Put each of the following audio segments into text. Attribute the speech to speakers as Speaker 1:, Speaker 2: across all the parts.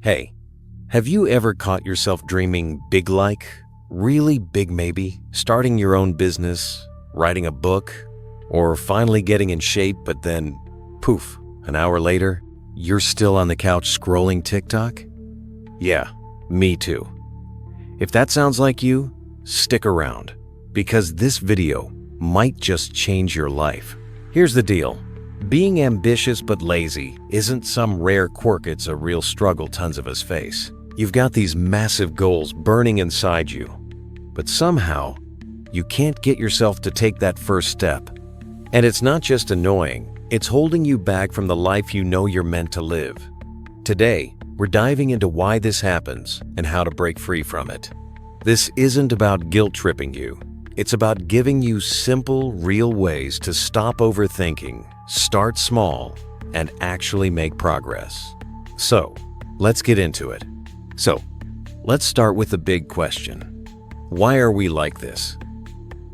Speaker 1: Hey, have you ever caught yourself dreaming big like? Really big maybe? Starting your own business, writing a book, or finally getting in shape, but then, poof, an hour later, you're still on the couch scrolling TikTok? Yeah, me too. If that sounds like you, stick around, because this video might just change your life. Here's the deal. Being ambitious but lazy isn't some rare quirk, it's a real struggle tons of us face. You've got these massive goals burning inside you, but somehow you can't get yourself to take that first step. And it's not just annoying, it's holding you back from the life you know you're meant to live. Today, we're diving into why this happens and how to break free from it. This isn't about guilt-tripping you. It's about giving you simple, real ways to stop overthinking, start small, and actually make progress. So, let's get into it. Let's start with the big question. Why are we like this?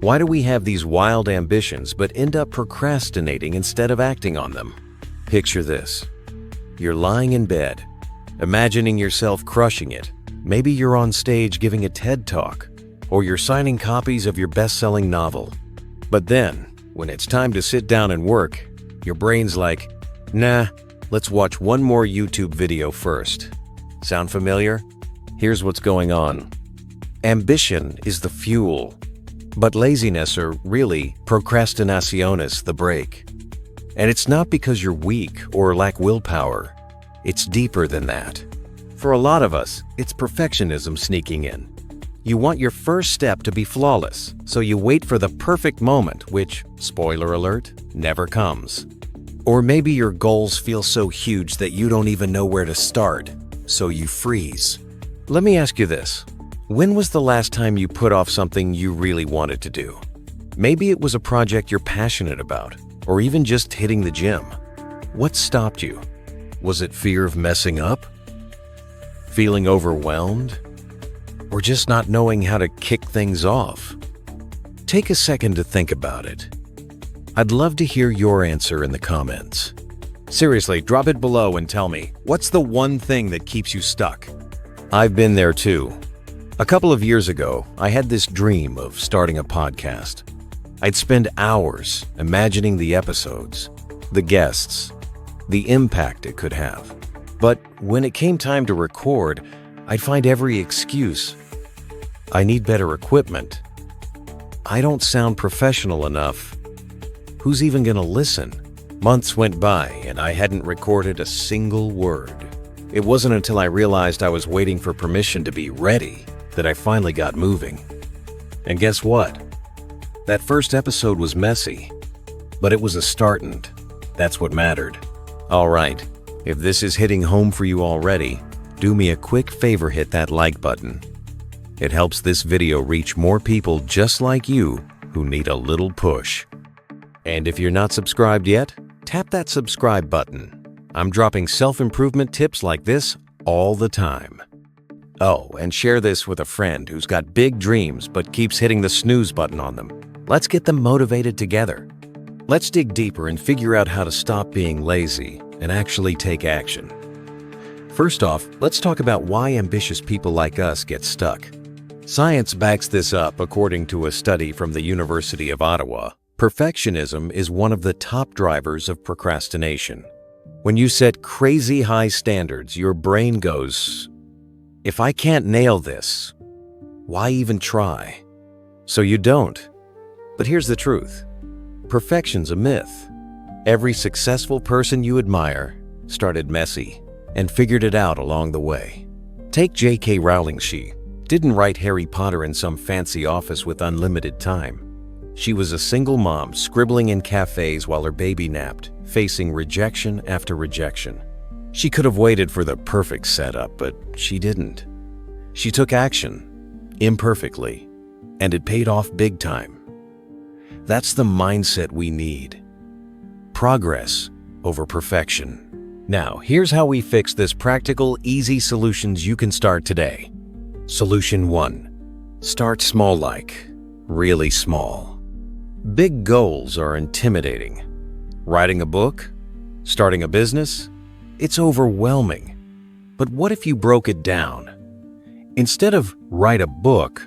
Speaker 1: Why do we have these wild ambitions but end up procrastinating instead of acting on them? Picture this. You're lying in bed, imagining yourself crushing it. Maybe you're on stage giving a TED Talk, or you're signing copies of your best-selling novel. But then, when it's time to sit down and work, your brain's like, nah, let's watch one more YouTube video first. Sound familiar? Here's what's going on. Ambition is the fuel, but laziness, or really procrastination, is the brake. And it's not because you're weak or lack willpower. It's deeper than that. For a lot of us, it's perfectionism sneaking in. You want your first step to be flawless, so you wait for the perfect moment, which, spoiler alert, never comes. Or maybe your goals feel so huge that you don't even know where to start, so you freeze. Let me ask you this. When was the last time you put off something you really wanted to do? Maybe it was a project you're passionate about, or even just hitting the gym. What stopped you? Was it fear of messing up? Feeling overwhelmed? Or just not knowing how to kick things off? Take a second to think about it. I'd love to hear your answer in the comments. Seriously, drop it below and tell me, what's the one thing that keeps you stuck? I've been there too. A couple of years ago, I had this dream of starting a podcast. I'd spend hours imagining the episodes, the guests, the impact it could have. But when it came time to record, I'd find every excuse. I need better equipment. I don't sound professional enough. Who's even gonna listen? Months went by and I hadn't recorded a single word. It wasn't until I realized I was waiting for permission to be ready that I finally got moving. And guess what? That first episode was messy, but it was a start, and that's what mattered. All right, if this is hitting home for you already, do me a quick favor, hit that like button. It helps this video reach more people just like you who need a little push. And if you're not subscribed yet, tap that subscribe button. I'm dropping self-improvement tips like this all the time. Oh, and share this with a friend who's got big dreams but keeps hitting the snooze button on them. Let's get them motivated together. Let's dig deeper and figure out how to stop being lazy and actually take action. First off, let's talk about why ambitious people like us get stuck. Science backs this up. According to a study from the University of Ottawa, perfectionism is one of the top drivers of procrastination. When you set crazy high standards, your brain goes, if I can't nail this, why even try? So you don't. But here's the truth. Perfection's a myth. Every successful person you admire started messy and figured it out along the way. Take J.K. Rowling. She didn't write Harry Potter in some fancy office with unlimited time. She was a single mom scribbling in cafes while her baby napped, facing rejection after rejection. She could have waited for the perfect setup, but she didn't. She took action, imperfectly, and it paid off big time. That's the mindset we need. Progress over perfection. Now, here's how we fix this. Practical, easy solutions you can start today. Solution 1. Start small, like really small. Big goals are intimidating. Writing a book? Starting a business? It's overwhelming. But what if you broke it down? Instead of write a book,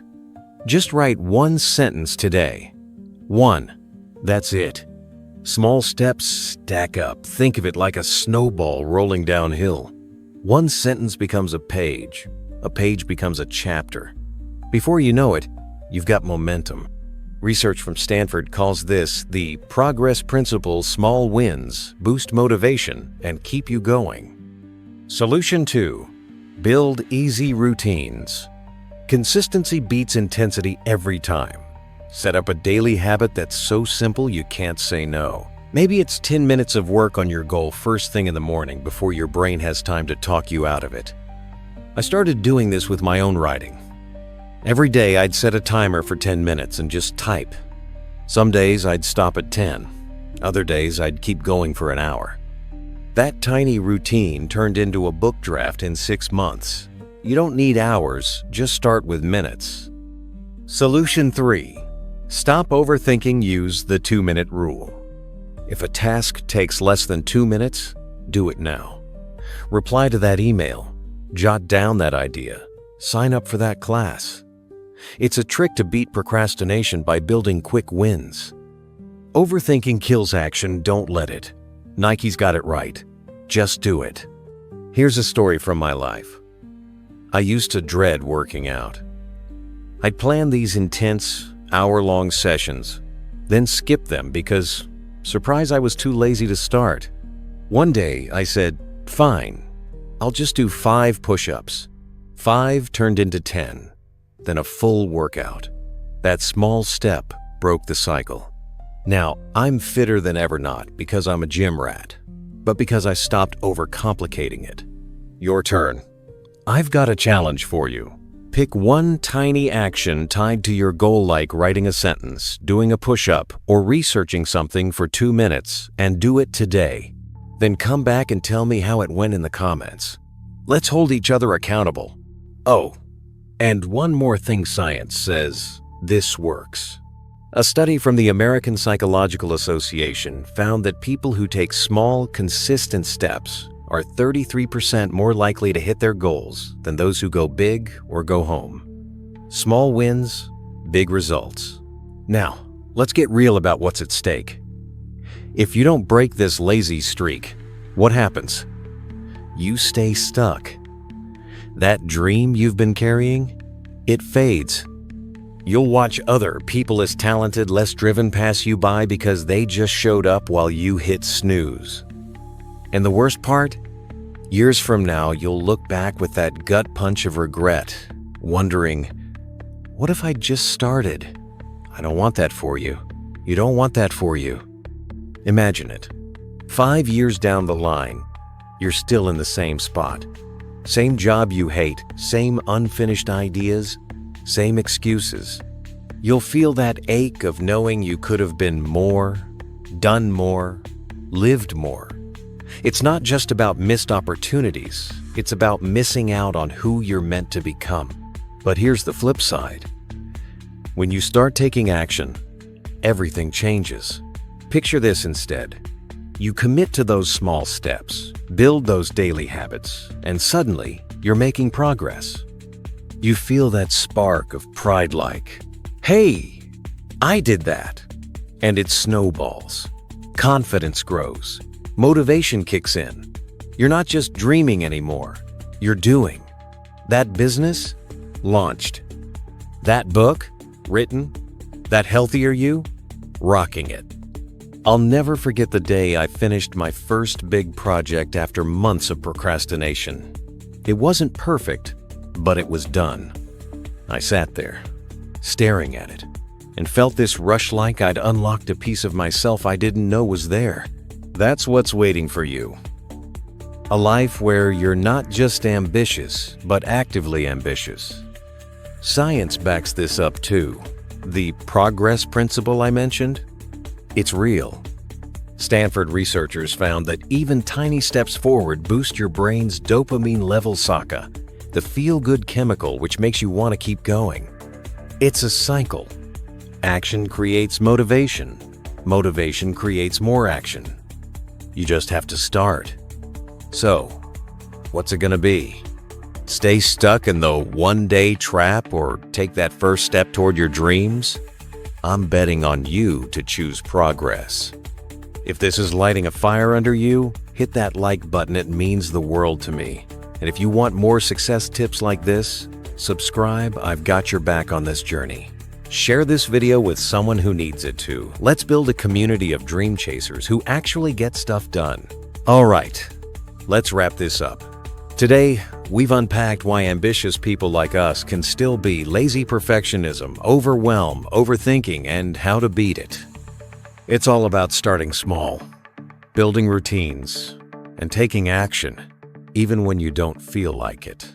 Speaker 1: just write one sentence today. One. That's it. Small steps stack up. Think of it like a snowball rolling downhill. One sentence becomes a page becomes a chapter. Before you know it, you've got momentum. Research from Stanford calls this the progress principle. Small wins boost motivation and keep you going. Solution 2. Build easy routines. Consistency beats intensity every time. Set up a daily habit that's so simple you can't say no. Maybe it's 10 minutes of work on your goal first thing in the morning before your brain has time to talk you out of it. I started doing this with my own writing. Every day I'd set a timer for 10 minutes and just type. Some days I'd stop at 10. Other days I'd keep going for an hour. That tiny routine turned into a book draft in 6 months. You don't need hours, just start with minutes. Solution 3. Stop overthinking. Use the 2-minute rule. If a task takes less than 2 minutes, do it now. Reply to that email. Jot down that idea. Sign up for that class. It's a trick to beat procrastination by building quick wins. Overthinking kills action. Don't let it. Nike's got it right. Just do it. Here's a story from my life. I used to dread working out. I'd plan these intense, hour-long sessions, then skip them because, surprise, I was too lazy to start. One day, I said, fine, I'll just do 5 push-ups. 5 turned into 10, then a full workout. That small step broke the cycle. Now, I'm fitter than ever, not because I'm a gym rat, but because I stopped overcomplicating it. Your turn. I've got a challenge for you. Pick one tiny action tied to your goal, like writing a sentence, doing a push-up, or researching something for 2 minutes, and do it today. Then come back and tell me how it went in the comments. Let's hold each other accountable. Oh, and one more thing, science says this works. A study from the American Psychological Association found that people who take small, consistent steps are 33% more likely to hit their goals than those who go big or go home. Small wins, big results. Now, let's get real about what's at stake. If you don't break this lazy streak, what happens? You stay stuck. That dream you've been carrying, it fades. You'll watch other people as talented, less driven pass you by because they just showed up while you hit snooze. And the worst part? Years from now, you'll look back with that gut punch of regret, wondering, what if I just started? I don't want that for you. You don't want that for you. Imagine it. 5 years down the line, you're still in the same spot. Same job you hate, same unfinished ideas, same excuses. You'll feel that ache of knowing you could have been more, done more, lived more. It's not just about missed opportunities, it's about missing out on who you're meant to become. But here's the flip side. When you start taking action, everything changes. Picture this instead. You commit to those small steps, build those daily habits, and suddenly you're making progress. You feel that spark of pride, like, hey, I did that. And it snowballs. Confidence grows. Motivation kicks in. You're not just dreaming anymore. You're doing. That business? Launched. That book? Written. That healthier you? Rocking it. I'll never forget the day I finished my first big project after months of procrastination. It wasn't perfect, but it was done. I sat there, staring at it, and felt this rush like I'd unlocked a piece of myself I didn't know was there. That's what's waiting for you. A life where you're not just ambitious, but actively ambitious. Science backs this up too. The progress principle I mentioned, it's real. Stanford researchers found that even tiny steps forward boost your brain's dopamine level, SACA, the feel-good chemical which makes you want to keep going. It's a cycle. Action creates motivation. Motivation creates more action. You just have to start. So, What's it gonna be? Stay stuck in the one-day trap or take that first step toward your dreams? I'm betting on you to choose progress. If this is lighting a fire under you, hit that like button. It means the world to me. And if you want more success tips like this, subscribe. I've got your back on this journey. Share this video with someone who needs it too. Let's build a community of dream chasers who actually get stuff done. All right, let's wrap this up. Today, we've unpacked why ambitious people like us can still be lazy perfectionism, overwhelm, overthinking, and how to beat it. It's all about starting small, building routines, and taking action, even when you don't feel like it.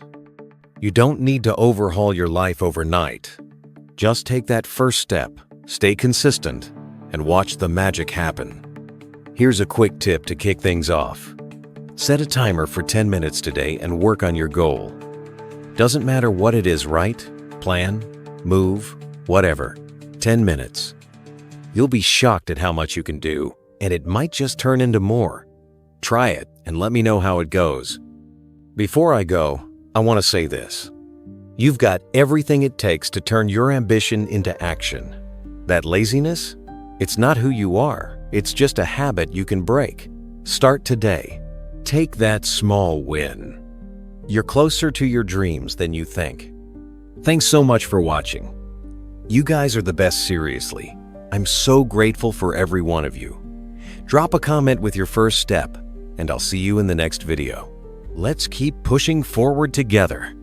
Speaker 1: You don't need to overhaul your life overnight. Just take that first step, stay consistent, and watch the magic happen. Here's a quick tip to kick things off. Set a timer for 10 minutes today and work on your goal. Doesn't matter what it is, right? Plan, move, whatever. 10 minutes. You'll be shocked at how much you can do, and it might just turn into more. Try it and let me know how it goes. Before I go, I want to say this. You've got everything it takes to turn your ambition into action. That laziness? It's not who you are. It's just a habit you can break. Start today. Take that small win. You're closer to your dreams than you think. Thanks so much for watching. You guys are the best, seriously. I'm so grateful for every one of you. Drop a comment with your first step, and I'll see you in the next video. Let's keep pushing forward together.